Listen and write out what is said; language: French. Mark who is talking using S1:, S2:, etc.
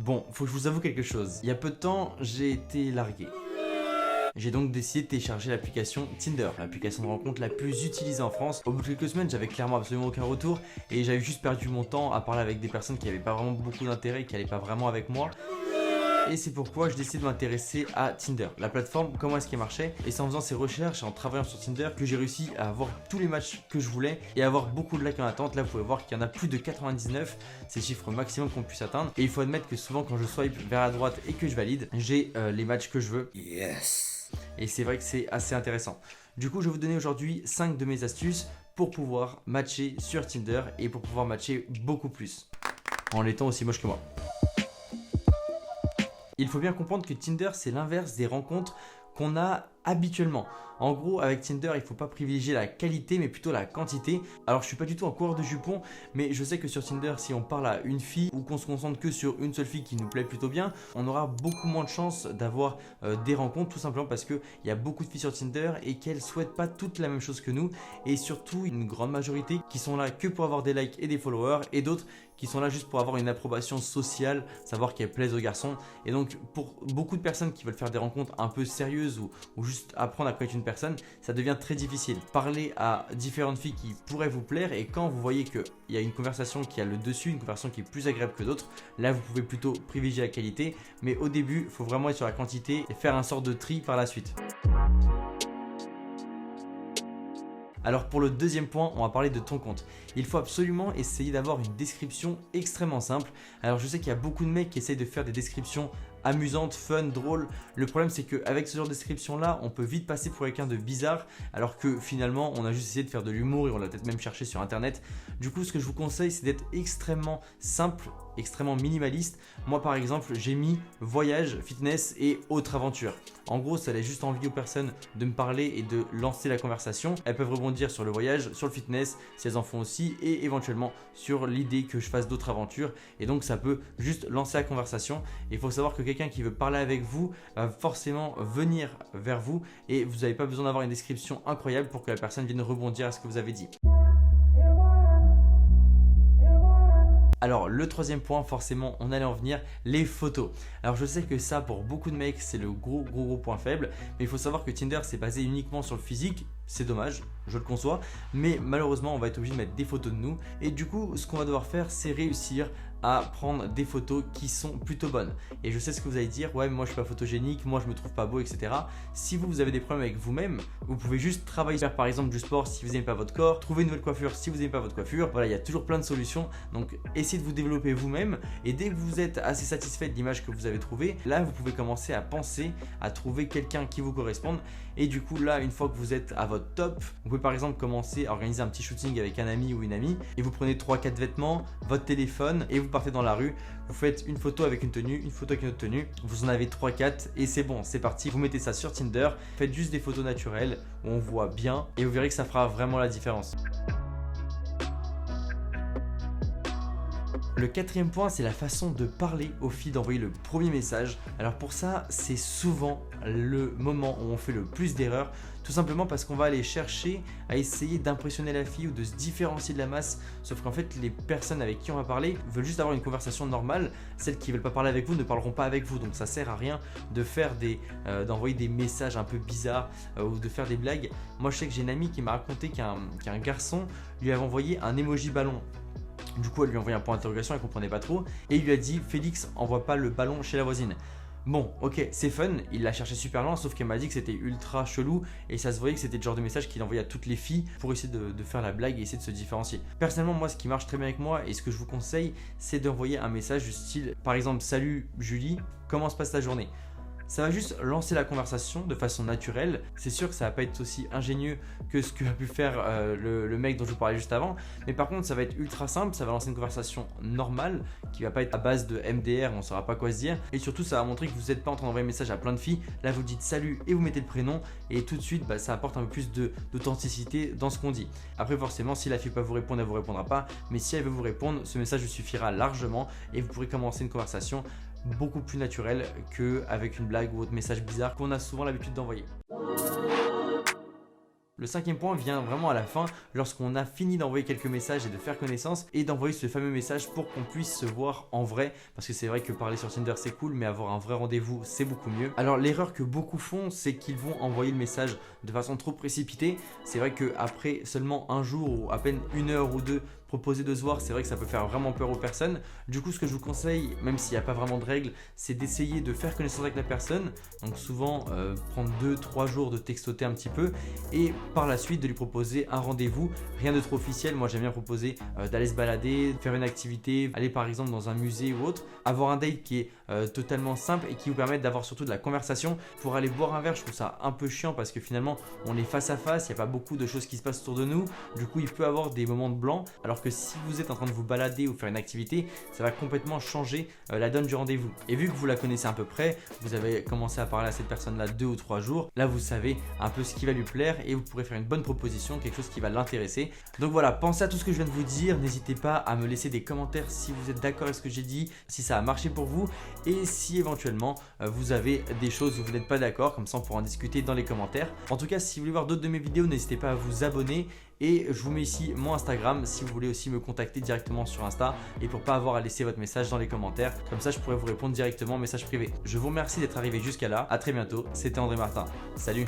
S1: Bon, faut que je vous avoue quelque chose. Il y a peu de temps, j'ai été largué. J'ai donc décidé de télécharger l'application Tinder, l'application de rencontre la plus utilisée en France. Au bout de quelques semaines, j'avais clairement absolument aucun retour et j'avais juste perdu mon temps à parler avec des personnes qui n'avaient pas vraiment beaucoup d'intérêt, qui n'allaient pas vraiment avec moi. Et c'est pourquoi je décide de m'intéresser à Tinder, la plateforme, comment est-ce qu'elle marchait. Et c'est en faisant ces recherches et en travaillant sur Tinder que j'ai réussi à avoir tous les matchs que je voulais et avoir beaucoup de likes en attente. Là, vous pouvez voir qu'il y en a plus de 99, c'est le chiffre maximum qu'on puisse atteindre. Et il faut admettre que souvent quand je swipe vers la droite et que je valide, j'ai les matchs que je veux.
S2: Yes.
S1: Et c'est vrai que c'est assez intéressant. Du coup, je vais vous donner aujourd'hui 5 de mes astuces pour pouvoir matcher sur Tinder et pour pouvoir matcher beaucoup plus en étant aussi moche que moi. Il faut bien comprendre que Tinder, c'est l'inverse des rencontres qu'on a habituellement. En gros, avec Tinder, il ne faut pas privilégier la qualité, mais plutôt la quantité. Alors, je suis pas du tout un coureur de jupons, mais je sais que sur Tinder, si on parle à une fille ou qu'on se concentre que sur une seule fille qui nous plaît plutôt bien, on aura beaucoup moins de chances d'avoir des rencontres, tout simplement parce qu'il y a beaucoup de filles sur Tinder et qu'elles souhaitent pas toutes la même chose que nous, et surtout une grande majorité qui sont là que pour avoir des likes et des followers, et d'autres qui sont là juste pour avoir une approbation sociale, savoir qu'elles plaisent aux garçons. Et donc, pour beaucoup de personnes qui veulent faire des rencontres un peu sérieuses ou juste apprendre à connaître une personne, ça devient très difficile. Parler à différentes filles qui pourraient vous plaire, et quand vous voyez qu'il y a une conversation qui a le dessus, une conversation qui est plus agréable que d'autres, là vous pouvez plutôt privilégier la qualité, mais au début il faut vraiment être sur la quantité et faire un sort de tri par la suite. Alors pour le deuxième point, on va parler de ton compte. Il faut absolument essayer d'avoir une description extrêmement simple. Alors je sais qu'il y a beaucoup de mecs qui essayent de faire des descriptions amusantes, fun, drôles. Le problème c'est qu'avec ce genre de description là, on peut vite passer pour quelqu'un de bizarre, alors que finalement on a juste essayé de faire de l'humour et on l'a peut-être même cherché sur internet. Du coup, ce que je vous conseille, c'est d'être extrêmement simple, extrêmement minimaliste. Moi par exemple, j'ai mis voyage, fitness et autres aventures. En gros, ça laisse juste envie aux personnes de me parler et de lancer la conversation. Elles peuvent rebondir sur le voyage, sur le fitness si elles en font aussi, et éventuellement sur l'idée que je fasse d'autres aventures. Et donc ça peut juste lancer la conversation. Il faut savoir que quelqu'un qui veut parler avec vous va forcément venir vers vous, et vous n'avez pas besoin d'avoir une description incroyable pour que la personne vienne rebondir à ce que vous avez dit. Alors le troisième point, forcément on allait en venir, les photos. Alors je sais que ça, pour beaucoup de mecs, c'est le gros point faible, mais il faut savoir que Tinder c'est basé uniquement sur le physique. C'est dommage, je le conçois, mais malheureusement on va être obligé de mettre des photos de nous, et du coup ce qu'on va devoir faire, c'est réussir à prendre des photos qui sont plutôt bonnes. Et je sais ce que vous allez dire, ouais mais moi je suis pas photogénique, moi je me trouve pas beau, etc. Si vous avez des problèmes avec vous-même, vous pouvez juste travailler, faire par exemple du sport si vous n'aimez pas votre corps, trouver une nouvelle coiffure si vous n'aimez pas votre coiffure. Voilà, il y a toujours plein de solutions, donc essayez de vous développer vous-même, et dès que vous êtes assez satisfait de l'image que vous avez trouvée, là vous pouvez commencer à penser à trouver quelqu'un qui vous corresponde. Et du coup là, une fois que vous êtes à votre top, vous pouvez par exemple commencer à organiser un petit shooting avec un ami ou une amie, et vous prenez 3-4 vêtements, votre téléphone, et vous partez dans la rue, vous faites une photo avec une tenue, une photo avec une autre tenue, vous en avez 3-4 et c'est bon, c'est parti, vous mettez ça sur Tinder, faites juste des photos naturelles où on voit bien, et vous verrez que ça fera vraiment la différence. Le quatrième point, c'est la façon de parler aux filles, d'envoyer le premier message. Alors pour ça, c'est souvent le moment où on fait le plus d'erreurs, tout simplement parce qu'on va aller chercher à essayer d'impressionner la fille ou de se différencier de la masse. Sauf qu'en fait, les personnes avec qui on va parler veulent juste avoir une conversation normale. Celles qui ne veulent pas parler avec vous ne parleront pas avec vous, donc ça sert à rien de faire d'envoyer des messages un peu bizarres ou de faire des blagues. Moi, je sais que j'ai une amie qui m'a raconté qu'un garçon lui avait envoyé un emoji ballon. Du coup, elle lui a envoyé un point d'interrogation, elle comprenait pas trop, et il lui a dit « Félix, envoie pas le ballon chez la voisine ». Bon, ok, c'est fun, il l'a cherché super loin, sauf qu'elle m'a dit que c'était ultra chelou, et ça se voyait que c'était le genre de message qu'il envoyait à toutes les filles pour essayer de faire la blague et essayer de se différencier. Personnellement, moi, ce qui marche très bien avec moi, et ce que je vous conseille, c'est d'envoyer un message du style, par exemple « Salut Julie, comment se passe ta journée ?» Ça va juste lancer la conversation de façon naturelle. C'est sûr que ça va pas être aussi ingénieux que ce que a pu faire le mec dont je vous parlais juste avant, mais par contre ça va être ultra simple, ça va lancer une conversation normale qui va pas être à base de MDR, on saura pas quoi se dire, et surtout ça va montrer que vous n'êtes pas en train d'envoyer un message à plein de filles. Là vous dites salut et vous mettez le prénom, et tout de suite ça apporte un peu plus d'authenticité dans ce qu'on dit. Après forcément, si la fille peut pas vous répondre, elle vous répondra pas, mais si elle veut vous répondre, ce message vous suffira largement et vous pourrez commencer une conversation beaucoup plus naturel qu'avec une blague ou autre message bizarre qu'on a souvent l'habitude d'envoyer. Le cinquième point vient vraiment à la fin, lorsqu'on a fini d'envoyer quelques messages et de faire connaissance et d'envoyer ce fameux message pour qu'on puisse se voir en vrai, parce que c'est vrai que parler sur Tinder c'est cool, mais avoir un vrai rendez-vous c'est beaucoup mieux. Alors l'erreur que beaucoup font, c'est qu'ils vont envoyer le message de façon trop précipitée. C'est vrai qu'après seulement un jour ou à peine une heure ou deux proposer de se voir, c'est vrai que ça peut faire vraiment peur aux personnes. Du coup, ce que je vous conseille, même s'il n'y a pas vraiment de règles, c'est d'essayer de faire connaissance avec la personne. Donc souvent, prendre 2-3 jours de textoter un petit peu et par la suite de lui proposer un rendez-vous. Rien de trop officiel. Moi, j'aime bien proposer d'aller se balader, faire une activité, aller par exemple dans un musée ou autre. Avoir un date qui est totalement simple et qui vous permette d'avoir surtout de la conversation. Pour aller boire un verre, je trouve ça un peu chiant parce que finalement, on est face à face, il n'y a pas beaucoup de choses qui se passent autour de nous. Du coup, il peut y avoir des moments de blanc. Alors que si vous êtes en train de vous balader ou faire une activité, ça va complètement changer la donne du rendez-vous. Et vu que vous la connaissez à peu près, vous avez commencé à parler à cette personne-là 2 ou 3 jours, là vous savez un peu ce qui va lui plaire et vous pourrez faire une bonne proposition, quelque chose qui va l'intéresser. Donc voilà, pensez à tout ce que je viens de vous dire, n'hésitez pas à me laisser des commentaires si vous êtes d'accord avec ce que j'ai dit, si ça a marché pour vous et si éventuellement vous avez des choses où vous n'êtes pas d'accord, comme ça on pourra en discuter dans les commentaires. En tout cas, si vous voulez voir d'autres de mes vidéos, n'hésitez pas à vous abonner. Et je vous mets ici mon Instagram si vous voulez aussi me contacter directement sur Insta et pour pas avoir à laisser votre message dans les commentaires. Comme ça, je pourrais vous répondre directement en message privé. Je vous remercie d'être arrivé jusqu'à là. À très bientôt. C'était André Martin. Salut!